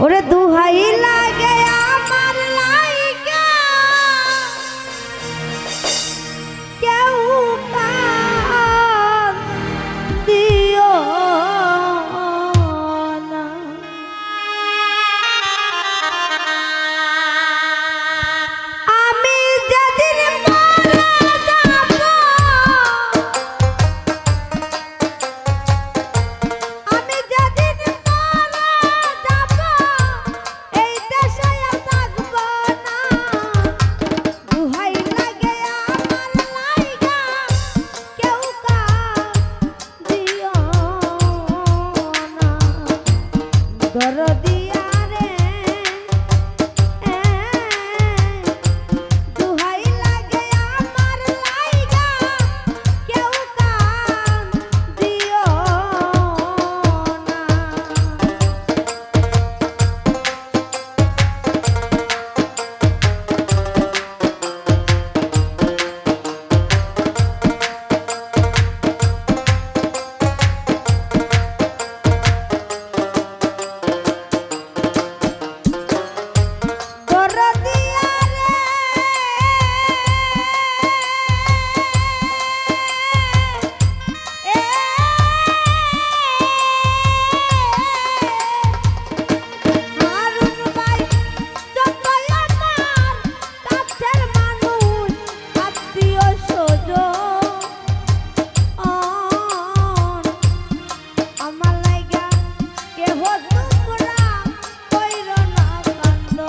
ওরে দুহাই লাগে আমার লাইগা কেউ কান দিও না। আমি যেদিন মরে যাব আমি যেদিন মরে যাব এই দেশে থাকব না। দুহাই লাগে আমার লাইগা কেউ কান দিও না। দরদিয়া রে দুহাই লাগে আমার লাইগা কেউ কান দিও না। দরদিয়া রে হারুন ভাই যতই আমার কাছের মানুষ আত্মীয় স্বজন আমার লাইগা কেহ তোমরা কইরো না কান্দ।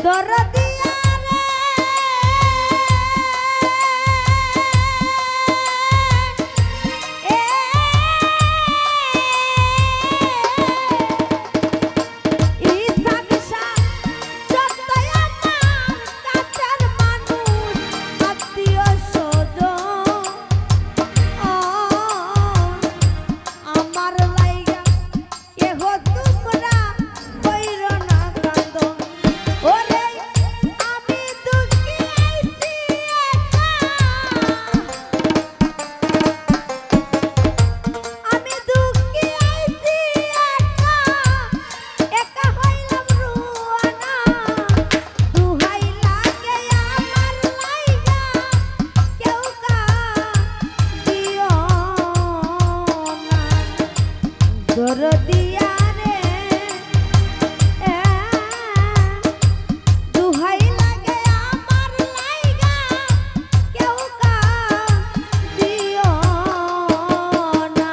দরদিয়া রে ইসাক শাহ যতই আমার কাছের মানুষ আত্মীয় স্বজন আমার লাইগা কেহ তোমরা কইরো না কান্দ। ওরে আমি দুঃখী আইছি একা আমি দুঃখী আইছি একা একা হইলাম রুয়ানা। দুহাই লাগে আমার লাইগা কেউ কান দিও না। দরদিয়া রে দুহাই লাগে আমার লাইগা কেউ কান দিও না।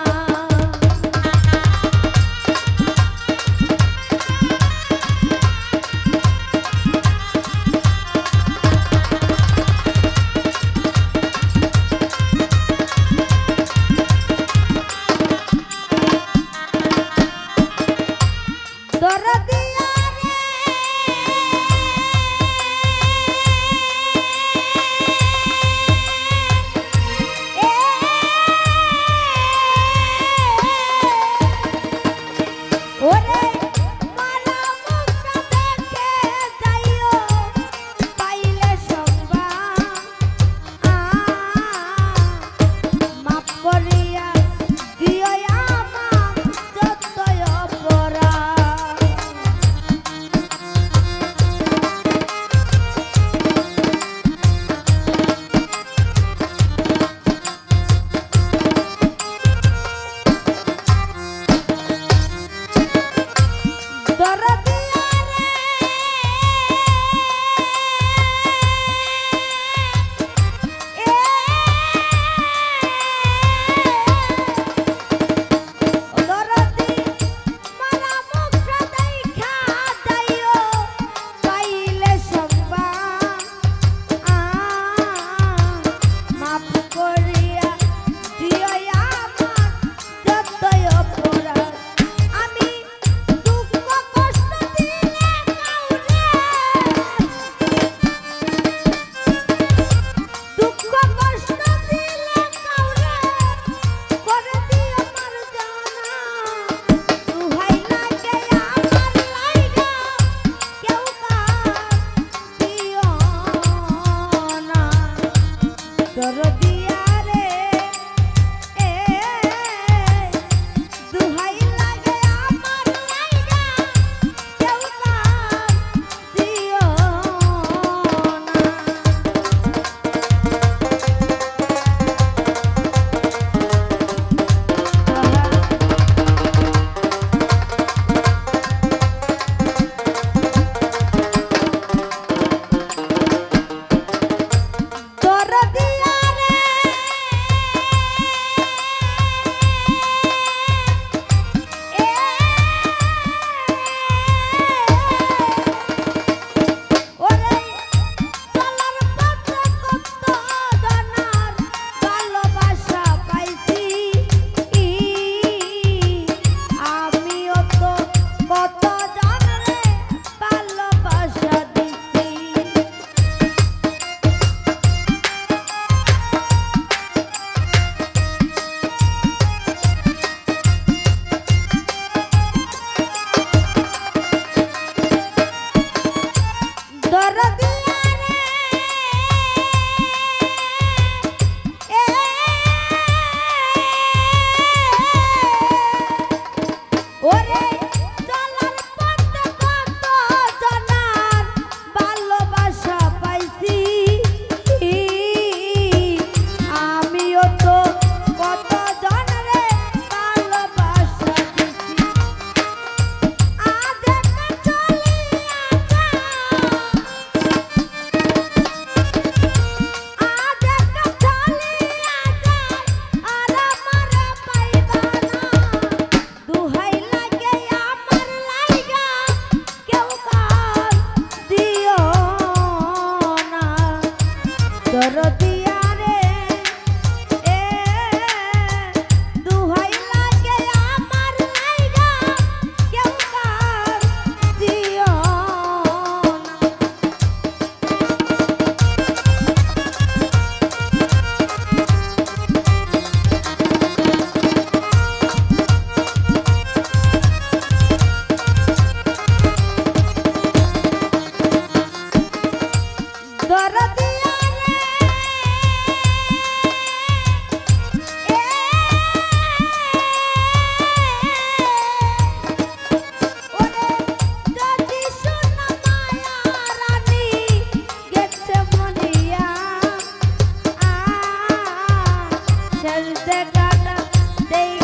শেষ দেখাটা দেই